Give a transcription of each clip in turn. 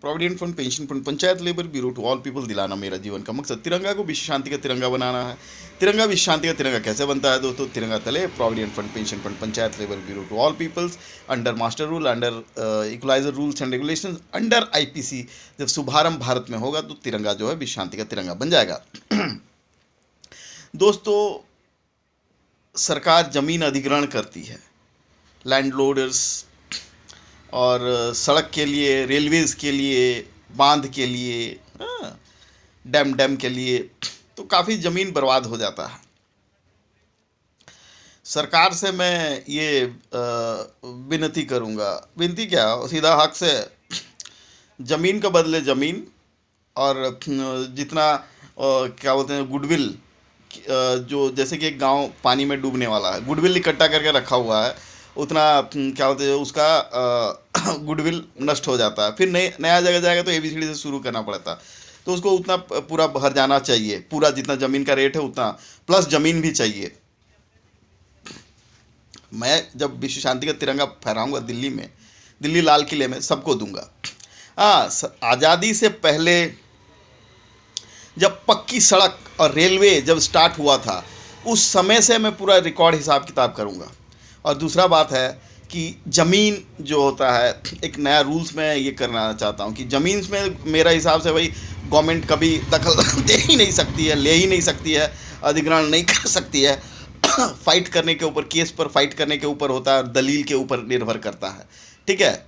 Provident fund, pension fund, panchayat labour bureau, to all people दिलाना मेरा जीवन का मकसद। तिरंगा को विश्व शांति का तिरंगा बनाना है। तिरंगा विश्व शांति का तिरंगा कैसे बनता है दोस्तों? तिरंगा तले provident fund, pension fund, panchayat labour bureau to all peoples, under master rule, under equaliser rules and regulation, under IPC. जब शुभारंभ भारत में होगा तो तिरंगा जो है विश्व शांति का तिरंगा बन जाएगा। दोस्तों, सरकार जमीन अधिग्रहण करती है लैंडलोडर्स, और सड़क के लिए, रेलवेज़ के लिए, बांध के लिए, डैम के लिए, तो काफ़ी ज़मीन बर्बाद हो जाता है। सरकार से मैं ये विनती करूँगा, विनती क्या, सीधा हक से, ज़मीन का बदले ज़मीन, और जितना क्या बोलते हैं गुडविल, जो जैसे कि एक गांव पानी में डूबने वाला है, गुडविल इकट्ठा करके रखा हुआ है, उतना क्या बोलते हैं उसका गुडविल नष्ट हो जाता है। फिर नया जगह जाएगा तो एबीसीडी से शुरू करना पड़ता है, तो उसको उतना पूरा भर जाना चाहिए, पूरा जितना ज़मीन का रेट है उतना, प्लस ज़मीन भी चाहिए। मैं जब विश्व शांति का तिरंगा फहराऊंगा दिल्ली में, दिल्ली लाल किले में, सबको दूंगा। हाँ, आज़ादी से पहले जब पक्की सड़क और रेलवे जब स्टार्ट हुआ था, उस समय से मैं पूरा रिकॉर्ड हिसाब किताब करूँगा। और दूसरा बात है कि ज़मीन जो होता है, एक नया रूल्स में ये करना चाहता हूँ कि ज़मीन में मेरा हिसाब से भाई गवर्नमेंट कभी दखल दे ही नहीं सकती है, ले ही नहीं सकती है, अधिग्रहण नहीं कर सकती है। फाइट करने के ऊपर, केस पर फाइट करने के ऊपर होता है, दलील के ऊपर निर्भर करता है, ठीक है।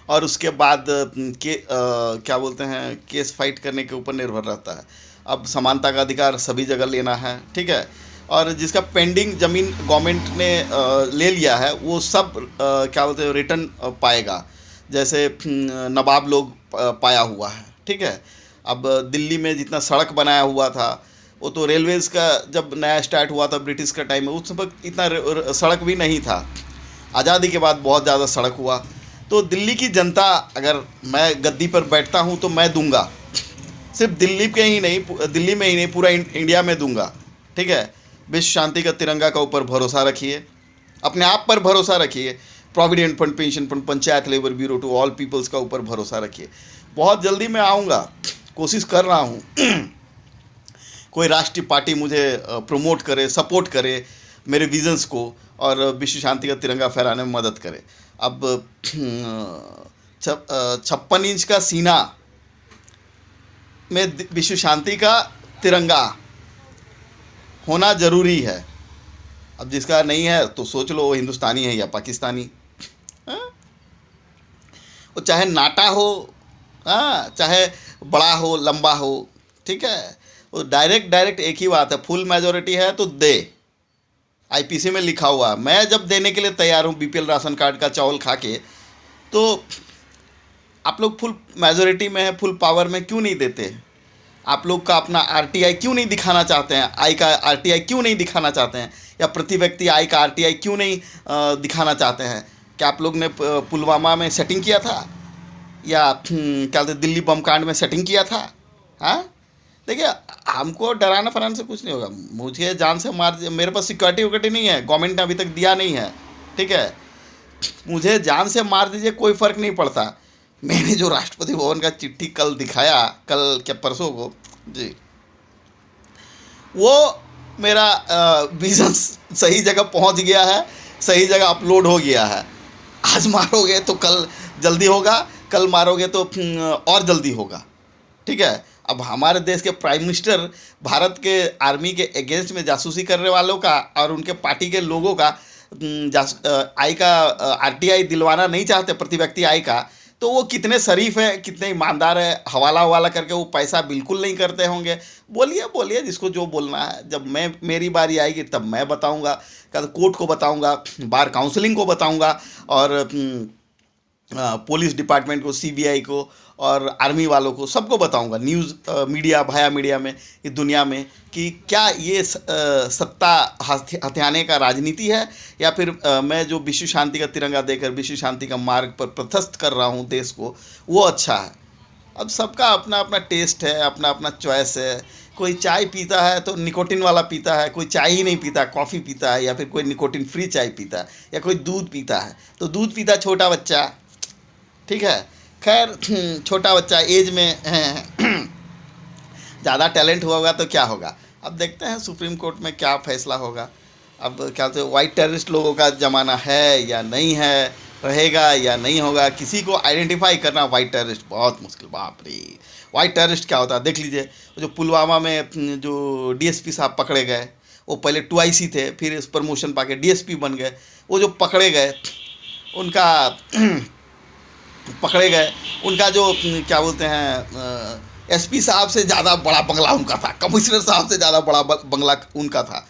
और उसके बाद क्या बोलते हैं, केस फाइट करने के ऊपर निर्भर रहता है। अब समानता का अधिकार सभी जगह लेना है, ठीक है। और जिसका पेंडिंग ज़मीन गवर्नमेंट ने ले लिया है, वो सब क्या बोलते हैं रिटर्न पाएगा, जैसे नवाब लोग पाया हुआ है, ठीक है। अब दिल्ली में जितना सड़क बनाया हुआ था, वो तो रेलवेज़ का जब नया स्टार्ट हुआ था ब्रिटिश का टाइम में, उस वक्त इतना सड़क भी नहीं था। आज़ादी के बाद बहुत ज़्यादा सड़क हुआ। तो दिल्ली की जनता, अगर मैं गद्दी पर बैठता हूँ तो मैं दूंगा, सिर्फ दिल्ली के ही नहीं, दिल्ली में ही नहीं, पूरा इंडिया में दूंगा, ठीक है। विश्व शांति का तिरंगा का ऊपर भरोसा रखिए, अपने आप पर भरोसा रखिए, provident fund, pension fund, panchayat labour bureau to all peoples का ऊपर भरोसा रखिए। बहुत जल्दी मैं आऊँगा, कोशिश कर रहा हूँ कोई राष्ट्रीय पार्टी मुझे प्रमोट करे, सपोर्ट करे मेरे विजन्स को, और विश्व शांति का तिरंगा फहराने में मदद करे। अब 56 इंच का सीना में विश्व शांति का तिरंगा होना ज़रूरी है। अब जिसका नहीं है तो सोच लो वो हिंदुस्तानी है या पाकिस्तानी। वो चाहे नाटा हो, चाहे बड़ा हो, लंबा हो, ठीक है। वो डायरेक्ट एक ही बात है, फुल मेजॉरिटी है तो दे। आईपीसी में लिखा हुआ है, मैं जब देने के लिए तैयार हूँ बीपीएल राशन कार्ड का चावल खा के, तो आप लोग फुल मेजॉरिटी में है, फुल पावर में क्यों नहीं देते? आप लोग का अपना आरटीआई क्यों नहीं दिखाना चाहते हैं? आई का आरटीआई क्यों नहीं दिखाना चाहते हैं? या प्रति व्यक्ति आई का आरटीआई क्यों नहीं दिखाना चाहते हैं? क्या आप लोग ने पुलवामा में सेटिंग किया था, या क्या बोलते दिल्ली बम कांड में सेटिंग किया था? हाँ, देखिए, हमको डराना फराना से कुछ नहीं होगा। मुझे जान से मार, मेरे पास सिक्योरिटी नहीं है, गवर्नमेंट ने अभी तक दिया नहीं है, ठीक है। मुझे जान से मार दीजिए, कोई फ़र्क नहीं पड़ता। मैंने जो राष्ट्रपति भवन का चिट्ठी कल दिखाया, कल क्या परसों को जी, वो मेरा विजन सही जगह पहुंच गया है, सही जगह अपलोड हो गया है। आज मारोगे तो कल जल्दी होगा, कल मारोगे तो और जल्दी होगा, ठीक है। अब हमारे देश के प्राइम मिनिस्टर भारत के आर्मी के अगेंस्ट में जासूसी करने वालों का और उनके पार्टी के लोगों का आई का आरटीआई दिलवाना नहीं चाहते, प्रति व्यक्ति आई का, तो वो कितने शरीफ है, कितने ईमानदार है। हवाला करके वो पैसा बिल्कुल नहीं करते होंगे। बोलिए जिसको जो बोलना है। जब मेरी बारी आएगी तब मैं बताऊंगा, कल कोर्ट को बताऊंगा, बार काउंसलिंग को बताऊंगा, और पुलिस डिपार्टमेंट को, सीबीआई को, और आर्मी वालों को, सबको बताऊंगा, न्यूज़ मीडिया, भाया मीडिया में, इस दुनिया में, कि क्या ये सत्ता हथियाने का राजनीति है, या फिर मैं जो विश्व शांति का तिरंगा देकर विश्व शांति का मार्ग पर प्रशस्त कर रहा हूँ देश को, वो अच्छा है। अब सबका अपना अपना टेस्ट है, अपना अपना चॉइस है। कोई चाय पीता है तो निकोटिन वाला पीता है, कोई चाय ही नहीं पीता, कॉफ़ी पीता है, या फिर कोई निकोटिन फ्री चाय पीता है, या कोई दूध पीता है। तो दूध पीता छोटा बच्चा, ठीक है, खैर छोटा बच्चा एज में ज़्यादा टैलेंट हुआ होगा तो क्या होगा। अब देखते हैं सुप्रीम कोर्ट में क्या फैसला होगा। अब क्या बोलते हैं, वाइट टेररिस्ट लोगों का ज़माना है या नहीं है, रहेगा या नहीं होगा। किसी को आइडेंटिफाई करना वाइट टेररिस्ट बहुत मुश्किल। बाप रे, वाइट टेररिस्ट क्या होता है देख लीजिए। जो पुलवामा में जो डीएसपी साहब पकड़े गए, वो पहले 2IC थे, फिर इस प्रमोशन पाके डीएसपी बन गए। वो जो पकड़े गए उनका पकड़े गए उनका जो क्या बोलते हैं, एसपी साहब से ज़्यादा बड़ा बंगला उनका था, कमिश्नर साहब से ज़्यादा बड़ा बंगला उनका था।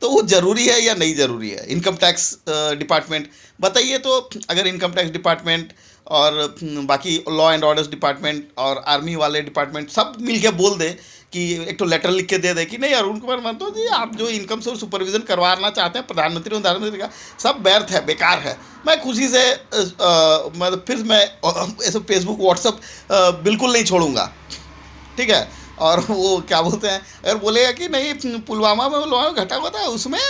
तो वो ज़रूरी है या नहीं ज़रूरी है। इनकम टैक्स डिपार्टमेंट बताइए। तो अगर इनकम टैक्स डिपार्टमेंट और बाकी लॉ एंड ऑर्डर्स डिपार्टमेंट और आर्मी वाले डिपार्टमेंट सब मिल के बोल दे कि एक तो लेटर लिख के दे दे कि नहीं अरुण कुमार महतो जी, आप जो इनकम से सुपरविजन करवाना चाहते हैं प्रधानमंत्री का, सब व्यर्थ है, बेकार है। मैं खुशी से मतलब फिर मैं ऐसे फेसबुक व्हाट्सअप बिल्कुल नहीं छोड़ूंगा, ठीक है। और वो क्या बोलते हैं, अगर बोलेगा कि नहीं पुलवामा में घटा होता है, उसमें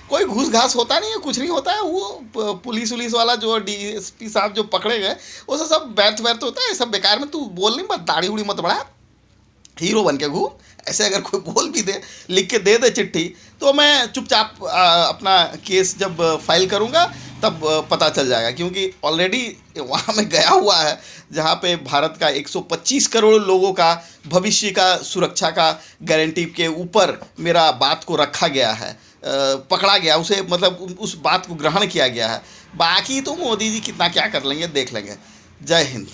कोई घूस घास होता नहीं है, कुछ नहीं होता है, वो पुलिस उलिस वाला जो डीएसपी साहब जो पकड़े गए वो सब व्यर्थ व्यर्थ होता है, सब बेकार में। तू बोल नहीं, बस दाढ़ी उड़ी मत बढ़ा, हीरो बन के घूम। ऐसे अगर कोई बोल भी दे, लिख के दे चिट्ठी, तो मैं चुपचाप अपना केस जब फाइल करूँगा तब पता चल जाएगा। क्योंकि ऑलरेडी वहाँ में गया हुआ है जहाँ पे भारत का 125 करोड़ लोगों का भविष्य का सुरक्षा का गारंटी के ऊपर मेरा बात को रखा गया है, पकड़ा गया उसे, मतलब उस बात को ग्रहण किया गया है। बाकी तो मोदी जी कितना क्या कर लेंगे देख लेंगे। जय हिंद।